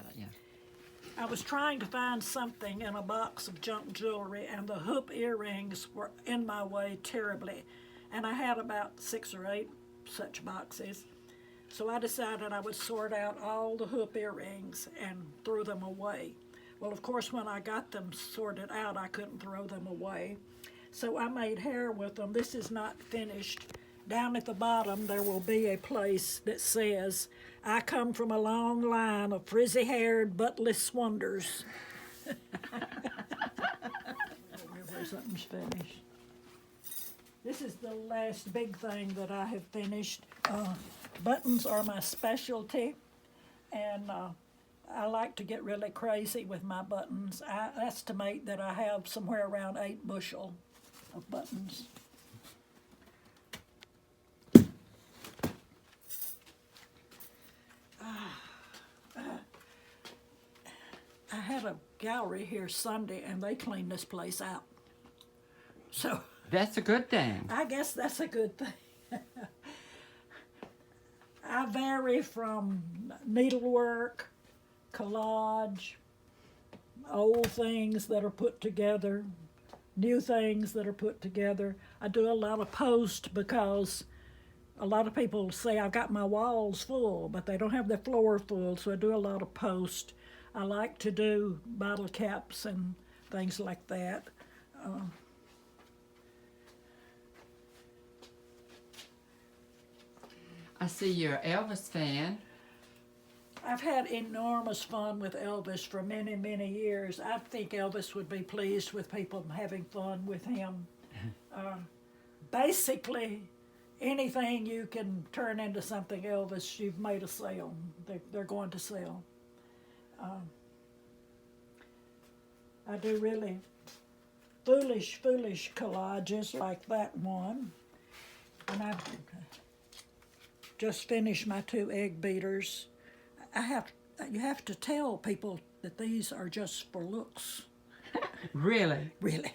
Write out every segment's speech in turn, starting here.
it, yeah. I was trying to find something in a box of junk jewelry, and the hoop earrings were in my way terribly. And I had about 6 or 8 such boxes. So I decided I would sort out all the hoop earrings and throw them away. Well, of course, when I got them sorted out, I couldn't throw them away. So I made hair with them. This is not finished. Down at the bottom, there will be a place that says, I come from a long line of frizzy-haired, buttless wonders. Where something's finished. This is the last big thing that I have finished. Buttons are my specialty, and I like to get really crazy with my buttons. I estimate that I have somewhere around 8 bushel of buttons. I had a gallery here Sunday, and they cleaned this place out. So That's a good thing. I guess that's a good thing. I vary from needlework, collage, old things that are put together, new things that are put together. I do a lot of post because a lot of people say I've got my walls full, but they don't have their floor full, so I do a lot of post. I like to do bottle caps and things like that. I see you're an Elvis fan. I've had enormous fun with Elvis for many, many years. I think Elvis would be pleased with people having fun with him. Basically, anything you can turn into something Elvis, you've made a sale. They're going to sell. I do really foolish collages like that one. And I've just finished my 2 egg beaters. You have to tell people that these are just for looks. Really? Really.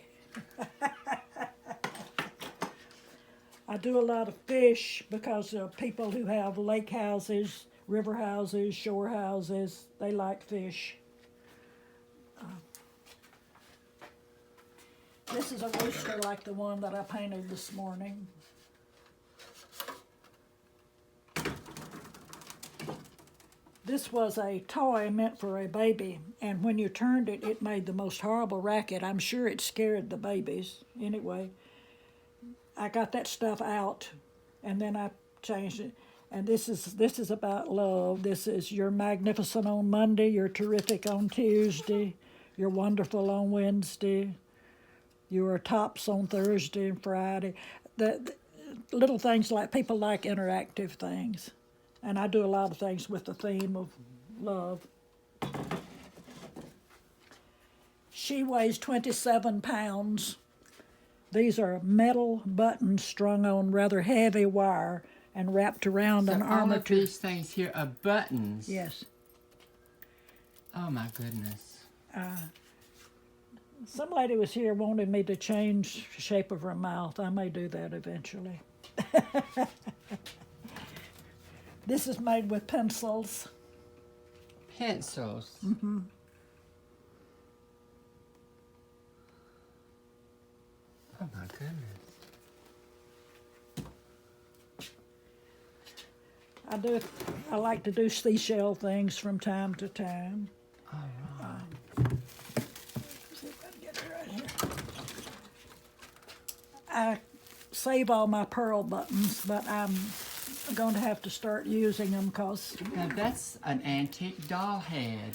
I do a lot of fish because people who have lake houses, river houses, shore houses, they like fish. This is a rooster like the one that I painted this morning. This was a toy meant for a baby, and when you turned it, it made the most horrible racket. I'm sure it scared the babies. Anyway, I got that stuff out, and then I changed it. And this is about love. This is you're magnificent on Monday, you're terrific on Tuesday, you're wonderful on Wednesday, you are tops on Thursday and Friday. The little things like people like interactive things. And I do a lot of things with the theme of love. She weighs 27 pounds. These are metal buttons strung on rather heavy wire and wrapped around an all armature. of these things here are buttons. Yes. Oh my goodness. Some lady was here wanting me to change the shape of her mouth. I may do that eventually. This is made with pencils. Pencils. Mm-hmm. Oh my goodness. I like to do seashell things from time to time. All right. See if I can get it right here. I save all my pearl buttons, but I'm going to have to start using them because Now that's an antique doll head.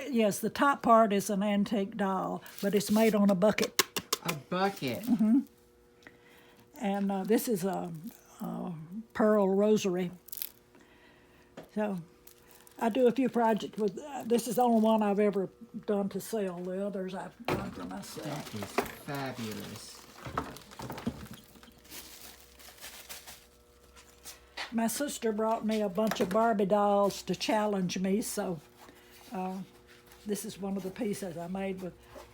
yes, the top part is an antique doll, but it's made on a bucket. A bucket. Mm-hmm. And this is a pearl rosary. So I do a few projects with, this is the only one I've ever done to sell. The others I've done for myself. That is fabulous. My sister brought me a bunch of Barbie dolls to challenge me, so this is one of the pieces I made with,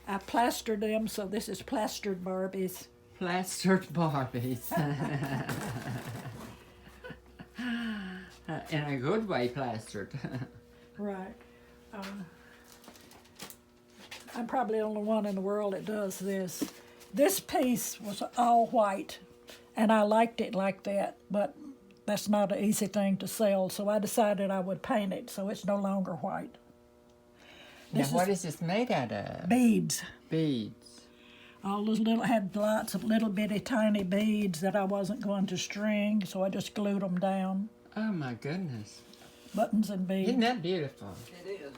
I plastered them, so this is plastered Barbies. Plastered Barbies. In a good way plastered. Right. I'm probably the only one in the world that does this. This piece was all white, and I liked it like that, but that's not an easy thing to sell, so I decided I would paint it so it's no longer white. Now, what is this made out of? Beads. Beads. All those little, had lots of little bitty tiny beads that I wasn't going to string, so I just glued them down. Oh my goodness. Buttons and beads. Isn't that beautiful? It is.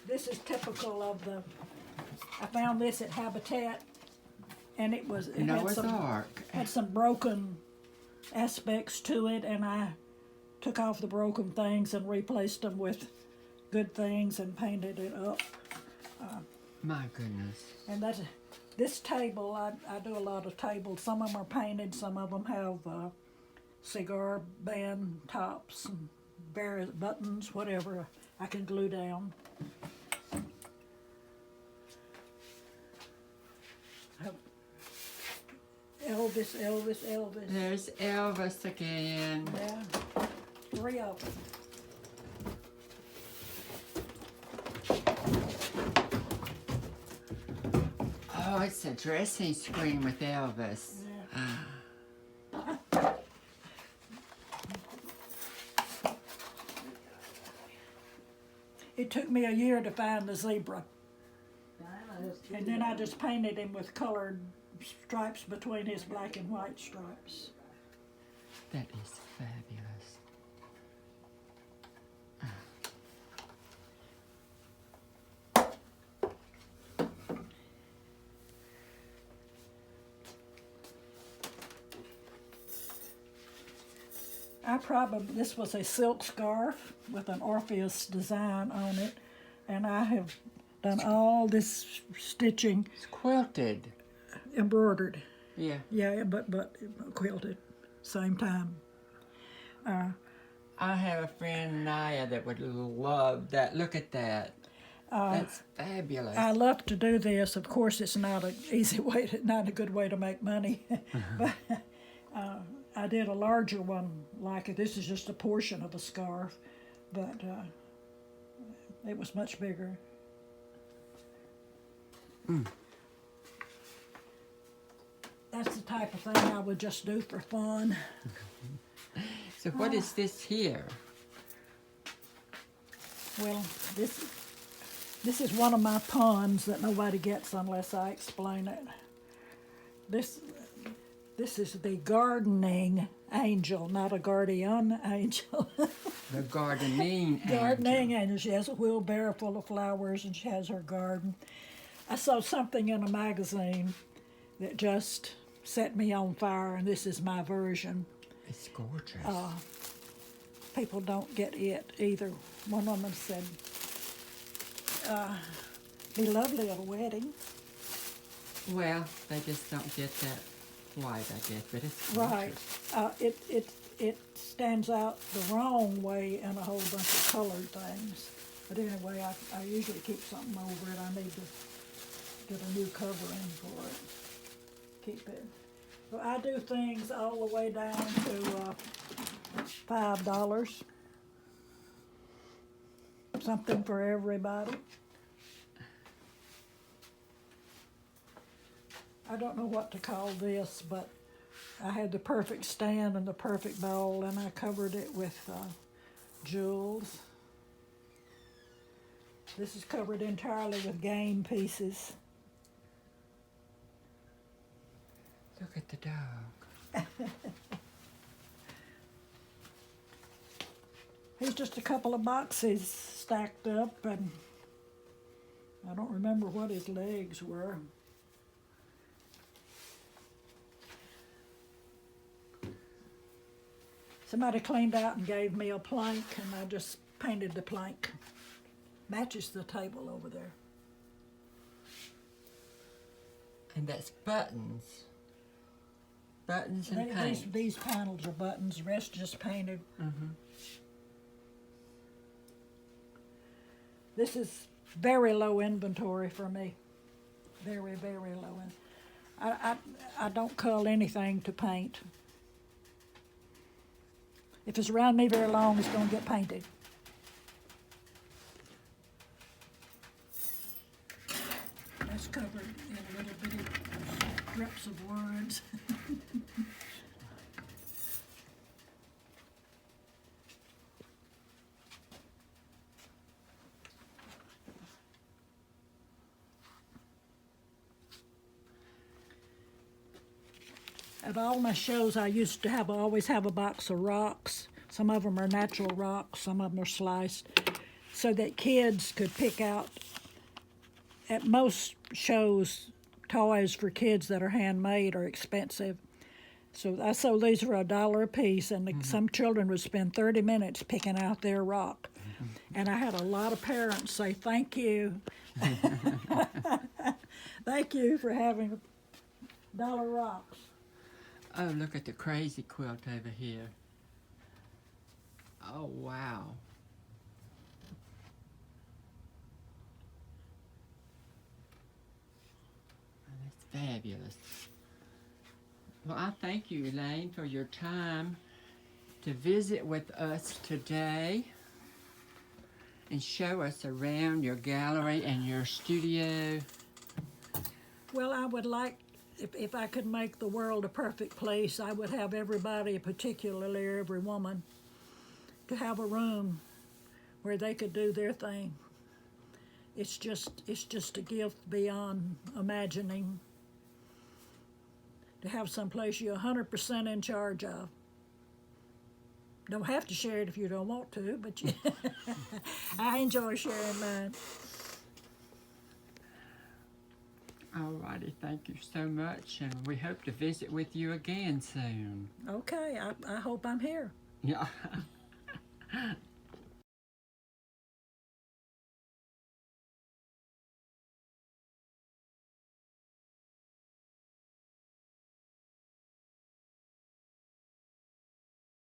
This is typical of the, I found this at Habitat, and it was, it Noah's Ark. had some broken aspects to it, and I took off the broken things and replaced them with good things and painted it up. My goodness. And that's, this table, I do a lot of tables. Some of them are painted, some of them have cigar band tops and various buttons, whatever I can glue down. Elvis. There's Elvis again. Yeah, 3 of them. Oh, it's a dressing screen with Elvis. Yeah. It took me a year to find the zebra, and then I just painted him with colored stripes between his black and white stripes. That is fabulous. This was a silk scarf with an Orpheus design on it, and I have done all this stitching, It's quilted. embroidered. Yeah. Yeah, but quilted, same time. I have a friend, Naya, that would love that. Look at that. That's fabulous. I love to do this. Of course, it's not an easy way, not a good way to make money, but I did a larger one like it. This is just a portion of a scarf, but it was much bigger. That's the type of thing I would just do for fun. So what is this here? Well, this is one of my puns that nobody gets unless I explain it. This is the gardening angel, not a guardian angel. The gardening Gardening angel. angel. She has a wheelbarrow full of flowers and she has her garden. I saw something in a magazine that just set me on fire, and this is my version. It's gorgeous. People don't get it either. One woman said, be lovely at a wedding. Well, they just don't get that white, I guess, but it's gorgeous. Right. It stands out the wrong way in a whole bunch of colored things. But anyway, I usually keep something over it. I need to get a new covering for it. Keep it. So I do things all the way down to $5. Something for everybody. I don't know what to call this, but I had the perfect stand and the perfect bowl, and I covered it with jewels. This is covered entirely with game pieces. Look at the dog. Here's just a couple of boxes stacked up, and I don't remember what his legs were. Somebody cleaned out and gave me a plank, and I just painted the plank. Matches the table over there. And that's buttons. Buttons and paint. These panels are buttons, the rest just painted. Mm-hmm. This is very low inventory for me. Very, very low. I don't cull anything to paint. If it's around me very long, it's gonna get painted. That's covered in little bitty strips of words. At all my shows, I used to always have a box of rocks. Some of them are natural rocks, some of them are sliced, so that kids could pick out. At most shows, toys for kids that are handmade are expensive. So I sold these for $1 a piece, and some children would spend 30 minutes picking out their rock. And I had a lot of parents say, "Thank you." Thank you for having dollar rocks. Oh, look at the crazy quilt over here. Oh, wow. That's fabulous. Well, I thank you, Elayne, for your time to visit with us today and show us around your gallery and your studio. Well, I would like, if I could make the world a perfect place, I would have everybody, particularly every woman, to have a room where they could do their thing. It's just a gift beyond imagining, to have some place you're 100% in charge of. Don't have to share it if you don't want to, but I enjoy sharing mine. Alrighty, thank you so much, and we hope to visit with you again soon. Okay, I hope I'm here. Yeah.